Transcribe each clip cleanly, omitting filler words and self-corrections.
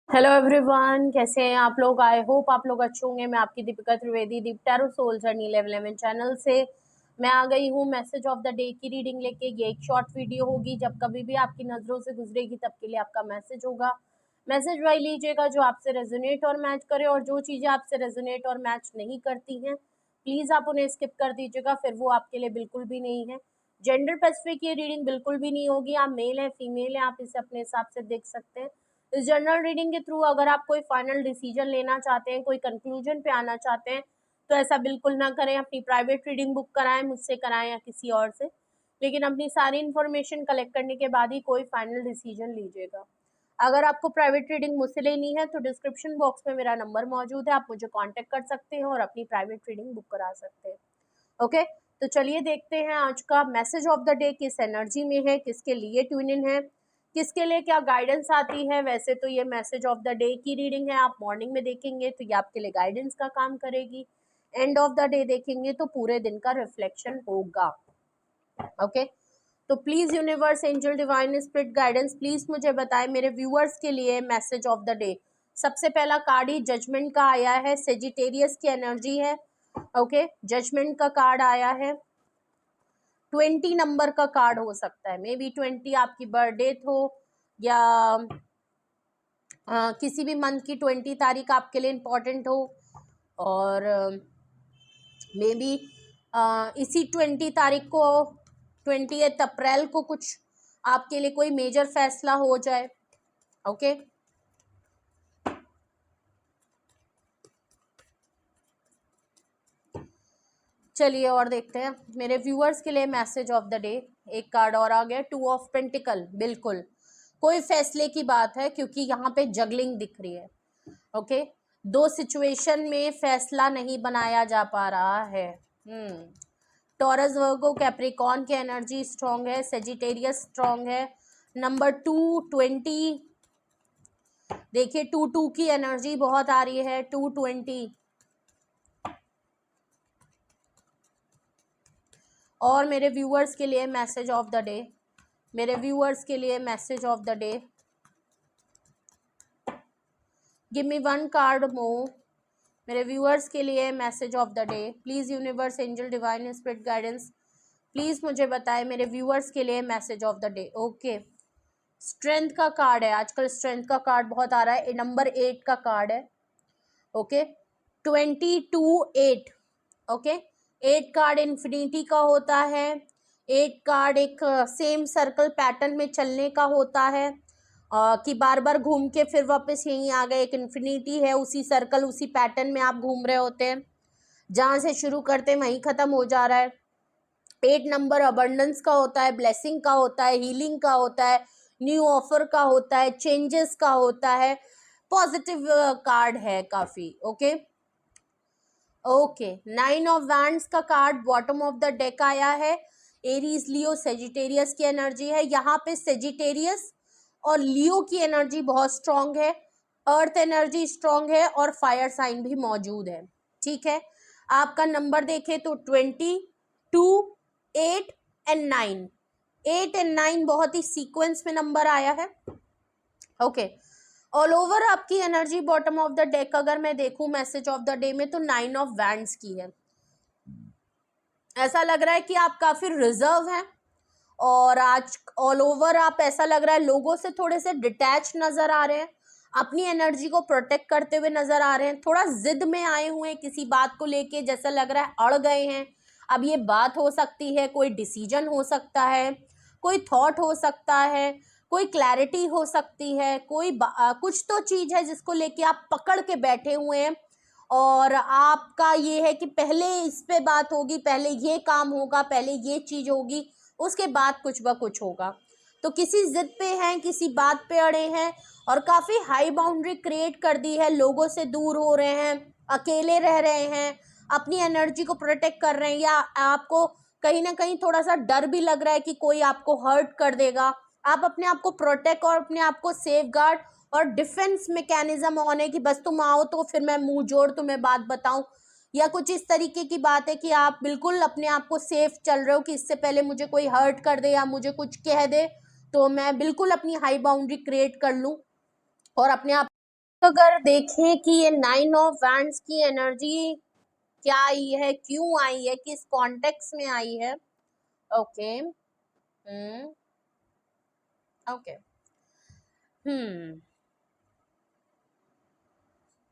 Hello everyone, कैसे हैं आप लोग। आई होप आप लोग अच्छे होंगे। मैं आपकी Deepika Trivedi Deep tarot soul journey level 11 channel से मैं आ गई हूँ मैसेज ऑफ द डे की रीडिंग लेके। ये एक शॉर्ट वीडियो होगी, जब कभी भी आपकी नज़रों से गुजरेगी तब के लिए आपका मैसेज होगा। मैसेज वही लीजिएगा जो आपसे रेजोनेट और मैच करे, और जो चीज़ें आपसे रेजोनेट और मैच नहीं करती हैं प्लीज़ आप उन्हें स्किप कर दीजिएगा, फिर वो आपके लिए बिल्कुल भी नहीं है। जेंडर स्पेसिफिक ये रीडिंग बिल्कुल भी नहीं होगी। आप मेल है फीमेल है, आप इसे अपने हिसाब से देख सकते हैं। इस जनरल रीडिंग के थ्रू अगर आप कोई फाइनल डिसीजन लेना चाहते हैं, कोई कंक्लूजन पे आना चाहते हैं, तो ऐसा बिल्कुल ना करें। अपनी प्राइवेट रीडिंग बुक कराएं, मुझसे कराएं या किसी और से, लेकिन अपनी सारी इन्फॉर्मेशन कलेक्ट करने के बाद ही कोई फाइनल डिसीजन लीजिएगा। अगर आपको प्राइवेट रीडिंग मुझसे लेनी है तो डिस्क्रिप्शन बॉक्स में मेरा नंबर मौजूद है, आप मुझे कांटेक्ट कर सकते हैं और अपनी प्राइवेट रीडिंग बुक करा सकते हैं। ओके, तो चलिए देखते हैं आज का मैसेज ऑफ द डे किस एनर्जी में है, किसके लिए ट्यून इन है, किसके लिए क्या गाइडेंस आती है। वैसे तो ये मैसेज ऑफ द डे की रीडिंग है, आप मॉर्निंग में देखेंगे तो ये आपके लिए गाइडेंस का काम करेगी, एंड ऑफ द डे देखेंगे तो पूरे दिन का रिफ्लेक्शन होगा। ओके, तो please universe, angel, divine spirit guidance, please मुझे बताएं मेरे व्यूअर्स के लिए मैसेज ऑफ द डे। सबसे पहला कार्ड ही जजमेंट का आया है, सेजिटेरियस की एनर्जी है। ओके, जजमेंट का कार्ड आया है। 20 नंबर का कार्ड हो सकता है, मे बी 20 आपकी बर्थ डेट हो, या किसी भी मंथ की 20 तारीख आपके लिए इम्पोर्टेंट हो, और मे बी इसी 20 तारीख को, 20 अप्रैल को कुछ आपके लिए कोई मेजर फैसला हो जाए। ओके, चलिए और देखते हैं मेरे व्यूअर्स के लिए मैसेज ऑफ द डे। एक कार्ड और आ गया, 2 ऑफ पेंटिकल। बिल्कुल कोई फैसले की बात है, क्योंकि यहाँ पे जगलिंग दिख रही है। ओके, दो सिचुएशन में फैसला नहीं बनाया जा पा रहा है। टॉरस, वर्गो, कैप्रिकॉर्न की एनर्जी स्ट्रांग है, सेजिटेरियस स्ट्रांग है। नंबर 2, 20, देखिए 2 की एनर्जी बहुत आ रही है, 2, 20। और मेरे व्यूअर्स के लिए मैसेज ऑफ द डे, मेरे व्यूअर्स के लिए message of the day, give me 1 card more. मेरे व्यूअर्स के लिए message of the day, please universe, angel, divine spirit guidance, please मुझे बताएं मेरे व्यूअर्स के लिए message of the day. Okay, strength का कार्ड है, आजकल स्ट्रेंथ का कार्ड बहुत आ रहा है, नंबर 8 का कार्ड है। ओके, 22, 8। ओके, 8 कार्ड इन्फिनिटी का होता है। 8 कार्ड एक सेम सर्कल पैटर्न में चलने का होता है, कि बार बार घूम के फिर वापस यहीं आ गए। एक इन्फिनिटी है, उसी सर्कल उसी पैटर्न में आप घूम रहे होते हैं, जहाँ से शुरू करते हैं वहीं ख़त्म हो जा रहा है। 8 नंबर अबंडेंस का होता है, ब्लेसिंग का होता है, हीलिंग का होता है, न्यू ऑफर का होता है, चेंजेस का होता है, पॉजिटिव कार्ड है काफ़ी। ओके ओके, 9 ऑफ वैंड्स का card bottom of the deck आया है। एरीज, लियो, सेजिटेरियस की एनर्जी है। यहाँ पे सेजिटेरियस और लियो की एनर्जी बहुत स्ट्रांग है, अर्थ एनर्जी स्ट्रांग है, और फायर साइन भी मौजूद है। ठीक है, आपका नंबर देखें तो 20, 2, 8 एंड 9। 8 एंड 9 बहुत ही सीक्वेंस में नंबर आया है। ओके, ऑल ओवर आपकी energy bottom of the deck अगर मैं देखूं मैसेज ऑफ द डे में, तो 9 ऑफ वैंड्स की है। ऐसा लग रहा है कि आप काफी रिजर्व हैं, और आज ऑल ओवर आप, ऐसा लग रहा है लोगों से थोड़े से डिटैच नजर आ रहे हैं, अपनी एनर्जी को प्रोटेक्ट करते हुए नजर आ रहे हैं, थोड़ा जिद में आए हुए हैं किसी बात को लेके, जैसा लग रहा है अड़ गए हैं। अब ये बात हो सकती है, कोई डिसीजन हो सकता है, कोई थॉट हो सकता है, कोई क्लैरिटी हो सकती है, कोई कुछ तो चीज है जिसको लेके आप पकड़ के बैठे हुए हैं, और आपका ये है कि पहले इस पे बात होगी, पहले ये काम होगा, पहले ये चीज होगी, उसके बाद कुछ ब कुछ होगा। तो किसी जिद पे हैं, किसी बात पे अड़े हैं, और काफी हाई बाउंड्री क्रिएट कर दी है, लोगों से दूर हो रहे हैं, अकेले रह रहे हैं, अपनी एनर्जी को प्रोटेक्ट कर रहे हैं, या आपको कहीं ना कहीं थोड़ा सा डर भी लग रहा है कि कोई आपको हर्ट कर देगा। आप अपने आप को प्रोटेक्ट और अपने आप को सेफ गार्ड और डिफेंस मैकेनिज्म ऑन है कि बस तुम आओ तो फिर मैं मुंह जोड़ तुम्हें बात बताऊं, या कुछ इस तरीके की बात है कि आप बिल्कुल अपने आप को सेफ चल रहे हो कि इससे पहले मुझे कोई हर्ट कर दे या मुझे कुछ कह दे, तो मैं बिल्कुल अपनी हाई बाउंड्री क्रिएट कर लूं और अपने आप अगर देखें कि ये 9 ऑफ वैंड्स की एनर्जी क्या आई है, क्यों आई है, किस कॉन्टेक्स्ट में आई है। ओके ओके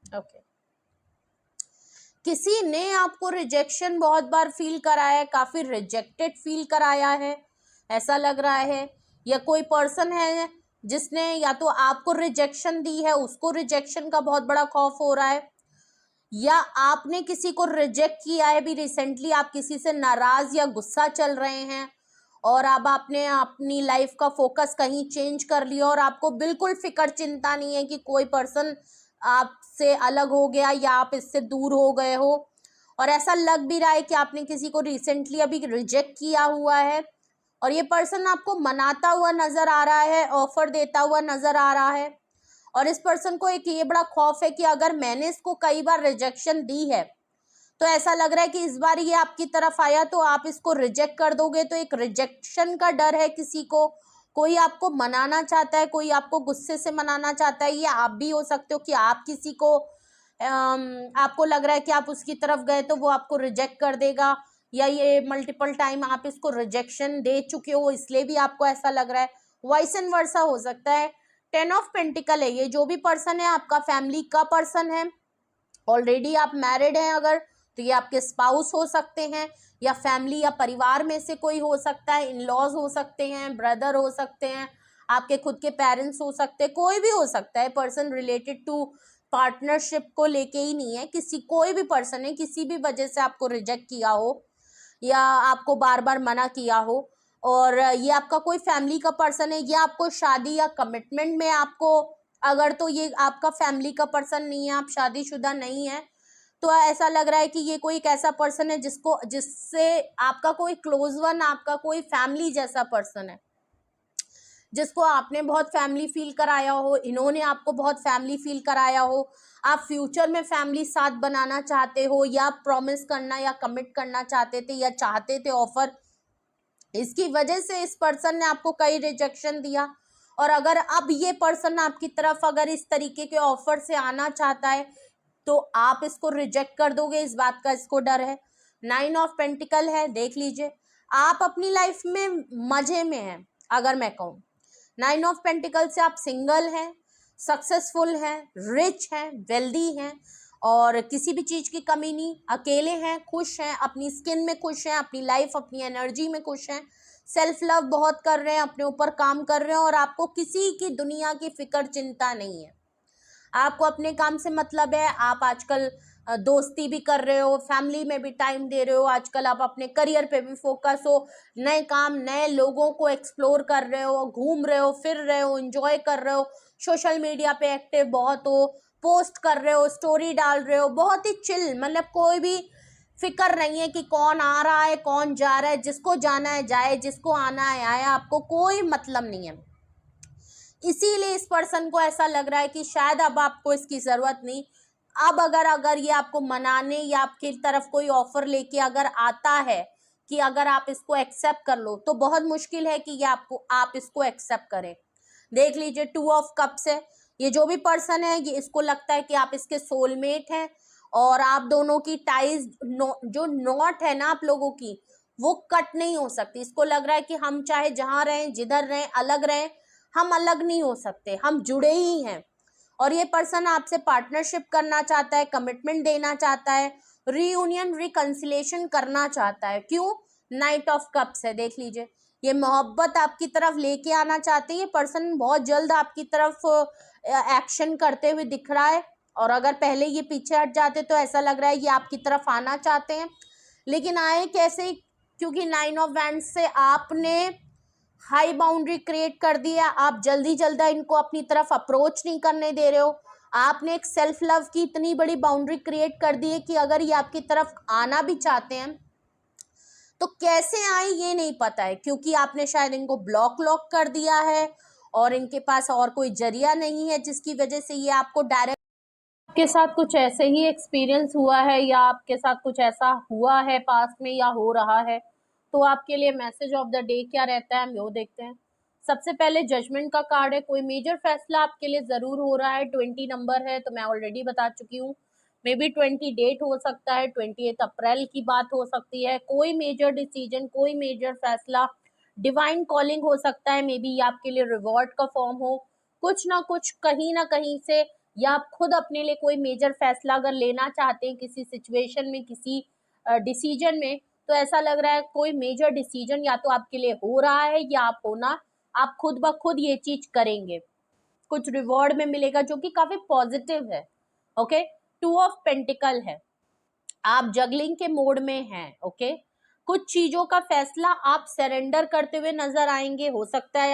ओके किसी ने आपको रिजेक्शन बहुत बार फील कराया है, काफी रिजेक्टेड फील कराया है, ऐसा लग रहा है। या कोई पर्सन है जिसने या तो आपको रिजेक्शन दी है, उसको रिजेक्शन का बहुत बड़ा खौफ हो रहा है, या आपने किसी को रिजेक्ट किया है भी रिसेंटली, आप किसी से नाराज या गुस्सा चल रहे हैं और अब आपने अपनी लाइफ का फोकस कहीं चेंज कर लिया और आपको बिल्कुल फिक्र चिंता नहीं है कि कोई पर्सन आपसे अलग हो गया या आप इससे दूर हो गए हो, और ऐसा लग भी रहा है कि आपने किसी को रिसेंटली अभी रिजेक्ट किया हुआ है और ये पर्सन आपको मनाता हुआ नजर आ रहा है, ऑफर देता हुआ नजर आ रहा है। और इस पर्सन को एक ये बड़ा खौफ है कि अगर मैंने इसको कई बार रिजेक्शन दी है तो ऐसा लग रहा है कि इस बार ये आपकी तरफ आया तो आप इसको रिजेक्ट कर दोगे, तो एक रिजेक्शन का डर है किसी को। कोई आपको मनाना चाहता है, कोई आपको गुस्से से मनाना चाहता है, ये आप भी हो सकते हो कि आप किसी को आपको लग रहा है कि आप उसकी तरफ गए तो वो आपको रिजेक्ट कर देगा, या ये मल्टीपल टाइम आप इसको रिजेक्शन दे चुके हो इसलिए भी आपको ऐसा लग रहा है। वाइस एंड वर्सा हो सकता है। 10 ऑफ पेंटिकल है, ये जो भी पर्सन है आपका फैमिली का पर्सन है, ऑलरेडी आप मैरिड हैं अगर तो ये आपके स्पाउस हो सकते हैं, या फैमिली या परिवार में से कोई हो सकता है, इन लॉज हो सकते हैं, ब्रदर हो सकते हैं, आपके खुद के पेरेंट्स हो सकते हैं, कोई भी हो सकता है पर्सन रिलेटेड टू पार्टनरशिप को लेके ही नहीं है, किसी कोई भी पर्सन है किसी भी वजह से आपको रिजेक्ट किया हो या आपको बार बार मना किया हो, और ये आपका कोई फैमिली का पर्सन है, ये आपको शादी या कमिटमेंट में आपको, अगर तो ये आपका फैमिली का पर्सन नहीं है, आप शादीशुदा नहीं है, तो ऐसा लग रहा है कि ये कोई एक ऐसा पर्सन है जिससे आपका कोई क्लोज वन, आपका कोई फैमिली जैसा पर्सन है जिसको आपने बहुत फैमिली फील कराया हो, इन्होंने आपको बहुत फैमिली फील कराया हो, आप फ्यूचर में फैमिली साथ बनाना चाहते हो, या प्रॉमिस करना या कमिट करना चाहते थे या चाहते थे ऑफर, इसकी वजह से इस पर्सन ने आपको कई रिजेक्शन दिया। और अगर अब ये पर्सन आपकी तरफ अगर इस तरीके के ऑफर से आना चाहता है तो आप इसको रिजेक्ट कर दोगे, इस बात का इसको डर है। 9 ऑफ पेंटिकल है, देख लीजिए आप अपनी लाइफ में मजे में हैं। अगर मैं कहूँ 9 ऑफ पेंटिकल से आप सिंगल हैं, सक्सेसफुल हैं, रिच हैं, वेल्दी हैं और किसी भी चीज की कमी नहीं, अकेले हैं, खुश हैं, अपनी स्किन में खुश हैं, अपनी लाइफ अपनी एनर्जी में खुश हैं, सेल्फ लव बहुत कर रहे हैं, अपने ऊपर काम कर रहे हैं और आपको किसी की दुनिया की फिक्र चिंता नहीं है। आपको अपने काम से मतलब है, आप आजकल दोस्ती भी कर रहे हो, फैमिली में भी टाइम दे रहे हो, आजकल आप अपने करियर पे भी फोकस हो, नए काम नए लोगों को एक्सप्लोर कर रहे हो, घूम रहे हो, फिर रहे हो, एंजॉय कर रहे हो, सोशल मीडिया पे एक्टिव बहुत हो, पोस्ट कर रहे हो, स्टोरी डाल रहे हो, बहुत ही चिल, मतलब कोई भी फिक्र नहीं है कि कौन आ रहा है कौन जा रहा है, जिसको जाना है जाए, जिसको आना है आए, आपको कोई मतलब नहीं है। इसीलिए इस पर्सन को ऐसा लग रहा है कि शायद अब आपको इसकी जरूरत नहीं। अब अगर ये आपको मनाने या आपकी तरफ कोई ऑफर लेके अगर आता है कि अगर आप इसको एक्सेप्ट कर लो, तो बहुत मुश्किल है कि ये आप इसको एक्सेप्ट करें। देख लीजिए 2 ऑफ कप्स है, ये जो भी पर्सन है ये इसको लगता है कि आप इसके सोलमेट हैं और आप दोनों की टाइज जो नॉट है ना आप लोगों की, वो कट नहीं हो सकती। इसको लग रहा है कि हम चाहे जहां रहें जिधर रहें अलग रहें, हम अलग नहीं हो सकते, हम जुड़े ही हैं। और ये पर्सन आपसे पार्टनरशिप करना चाहता है, कमिटमेंट देना चाहता है, रीयूनियन रिकंसिलेशन करना चाहता है। क्यों? नाइट ऑफ कप्स है, देख लीजिए ये मोहब्बत आपकी तरफ लेके आना चाहते हैं। ये पर्सन बहुत जल्द आपकी तरफ एक्शन करते हुए दिख रहा है, और अगर पहले ये पीछे हट जाते तो ऐसा लग रहा है ये आपकी तरफ आना चाहते हैं, लेकिन आए कैसे? क्योंकि 9 ऑफ वैंड्स से आपने हाई बाउंड्री क्रिएट कर दी है, आप जल्दी जल्दी इनको अपनी तरफ अप्रोच नहीं करने दे रहे हो। आपने एक सेल्फ लव की इतनी बड़ी बाउंड्री क्रिएट कर दी है कि अगर ये आपकी तरफ आना भी चाहते हैं तो कैसे आए ये नहीं पता है, क्योंकि आपने शायद इनको लॉक कर दिया है और इनके पास और कोई जरिया नहीं है जिसकी वजह से ये आपको डायरेक्ट। आपके साथ कुछ ऐसे ही एक्सपीरियंस हुआ है या आपके साथ कुछ ऐसा हुआ है पास्ट में या हो रहा है, तो आपके लिए मैसेज ऑफ द डे क्या रहता है हम वो देखते हैं। सबसे पहले जजमेंट का कार्ड है, कोई मेजर फैसला आपके लिए जरूर हो रहा है, 20 नंबर है तो मैं ऑलरेडी बता चुकी हूँ, मे बी 20 डेट हो सकता है, 28 अप्रैल की बात हो सकती है, कोई मेजर डिसीजन, कोई मेजर फैसला, डिवाइन कॉलिंग हो सकता है, मे बी ये आपके लिए रिवॉर्ड का फॉर्म हो, कुछ ना कहीं से, या आप खुद अपने लिए कोई मेजर फैसला अगर लेना चाहते हैं किसी सिचुएशन में, किसी डिसीजन में, तो ऐसा लग रहा है कोई मेजर डिसीजन या तो आपके लिए हो रहा है या आप खुद ब खुद ये चीज करेंगे, कुछ रिवॉर्ड में मिलेगा जो कि काफी पॉजिटिव है। ओके, 2 ऑफ पेंटिकल है, आप जगलिंग के मोड में हैं। ओके, कुछ चीजों का फैसला आप सरेंडर करते हुए नजर आएंगे, हो सकता है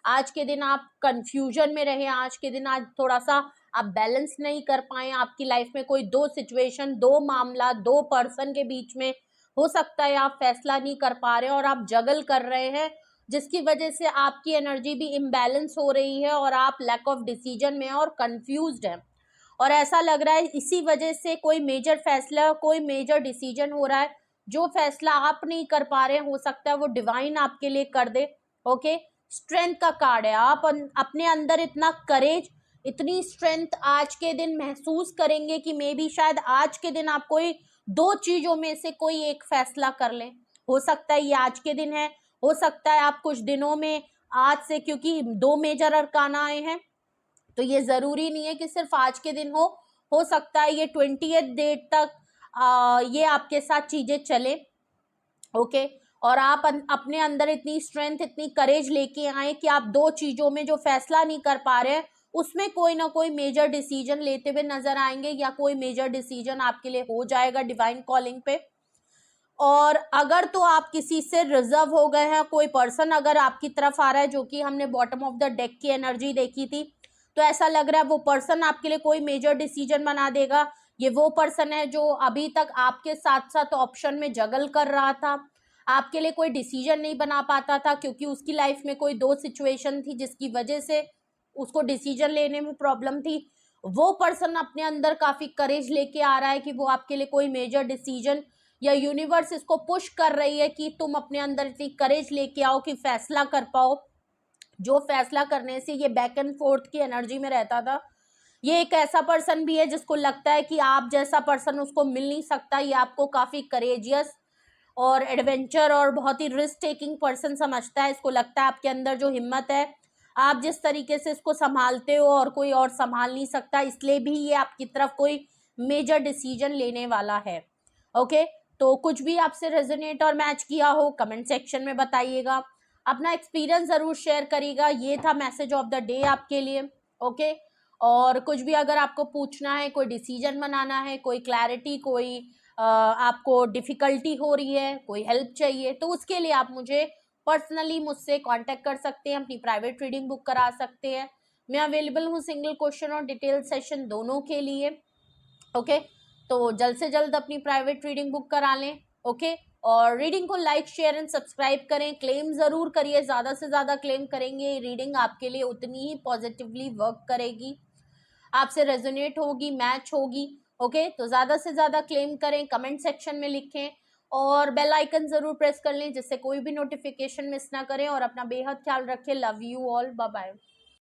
आज के दिन आप कंफ्यूजन में रहे, आज के दिन आज थोड़ा सा आप बैलेंस नहीं कर पाए, आपकी लाइफ में कोई 2 सिचुएशन, 2 मामला, 2 पर्सन के बीच में हो सकता है आप फैसला नहीं कर पा रहे और आप जगल कर रहे हैं, जिसकी वजह से आपकी एनर्जी भी इम्बैलेंस हो रही है और आप लैक ऑफ डिसीजन में और कंफ्यूज्ड हैं, और ऐसा लग रहा है इसी वजह से कोई मेजर फैसला, कोई मेजर डिसीजन हो रहा है, जो फैसला आप नहीं कर पा रहे हैं, हो सकता है वो डिवाइन आपके लिए कर दे। ओके, स्ट्रेंथ का कार्ड है, आप अपने अंदर इतना करेज, इतनी स्ट्रेंथ आज के दिन महसूस करेंगे कि मे बी शायद आज के दिन आप कोई 2 चीजों में से कोई एक फैसला कर लें, हो सकता है ये आज के दिन है, हो सकता है आप कुछ दिनों में, आज से, क्योंकि 2 मेजर अरकाना आए हैं तो ये जरूरी नहीं है कि सिर्फ आज के दिन हो सकता है ये 20th डेट तक ये आपके साथ चीजें चले। ओके, और आप अपने अंदर इतनी स्ट्रेंथ, इतनी करेज लेके आए कि आप 2 चीजों में जो फैसला नहीं कर पा रहे हैं उसमें कोई ना कोई मेजर डिसीजन लेते हुए नजर आएंगे, या कोई मेजर डिसीजन आपके लिए हो जाएगा डिवाइन कॉलिंग पे। और अगर तो आप किसी से रिजर्व हो गए हैं, कोई पर्सन अगर आपकी तरफ आ रहा है, जो कि हमने बॉटम ऑफ द डेक की एनर्जी देखी थी, तो ऐसा लग रहा है वो पर्सन आपके लिए कोई मेजर डिसीजन बना देगा। ये वो पर्सन है जो अभी तक आपके साथ साथ ऑप्शन में जगल कर रहा था, आपके लिए कोई डिसीजन नहीं बना पाता था क्योंकि उसकी लाइफ में कोई 2 सिचुएशन थी जिसकी वजह से उसको डिसीजन लेने में प्रॉब्लम थी। वो पर्सन अपने अंदर काफी करेज लेके आ रहा है कि वो आपके लिए कोई मेजर डिसीजन, या यूनिवर्स इसको पुश कर रही है कि तुम अपने अंदर इतनी करेज लेके आओ कि फैसला कर पाओ, जो फैसला करने से ये बैक एंड फोर्थ की एनर्जी में रहता था। ये एक ऐसा पर्सन भी है जिसको लगता है कि आप जैसा पर्सन उसको मिल नहीं सकता, ये आपको काफी करेजियस और एडवेंचर और बहुत ही रिस्क टेकिंग पर्सन समझता है, इसको लगता है आपके अंदर जो हिम्मत है, आप जिस तरीके से इसको संभालते हो और कोई और संभाल नहीं सकता, इसलिए भी ये आपकी तरफ कोई मेजर डिसीजन लेने वाला है। ओके, तो कुछ भी आपसे रेजोनेट और मैच किया हो कमेंट सेक्शन में बताइएगा, अपना एक्सपीरियंस जरूर शेयर करिएगा। ये था मैसेज ऑफ द डे आपके लिए। ओके, और कुछ भी अगर आपको पूछना है, कोई डिसीजन बनाना है, कोई क्लैरिटी, कोई आपको डिफिकल्टी हो रही है, कोई हेल्प चाहिए, तो उसके लिए आप मुझे पर्सनली मुझसे कांटेक्ट कर सकते हैं, अपनी प्राइवेट रीडिंग बुक करा सकते हैं। मैं अवेलेबल हूँ सिंगल क्वेश्चन और डिटेल सेशन दोनों के लिए। ओके, तो जल्द से जल्द अपनी प्राइवेट रीडिंग बुक करा लें। ओके, और रीडिंग को लाइक, शेयर एंड सब्सक्राइब करें, क्लेम जरूर करिए, ज़्यादा से ज़्यादा क्लेम करेंगे रीडिंग आपके लिए उतनी ही पॉजिटिवली वर्क करेगी, आपसे रेजोनेट होगी, मैच होगी। ओके, तो ज़्यादा से ज़्यादा क्लेम करें, कमेंट सेक्शन में लिखें और बेल आइकन ज़रूर प्रेस कर लें जिससे कोई भी नोटिफिकेशन मिस ना करें, और अपना बेहद ख्याल रखें। Love you all, bye bye.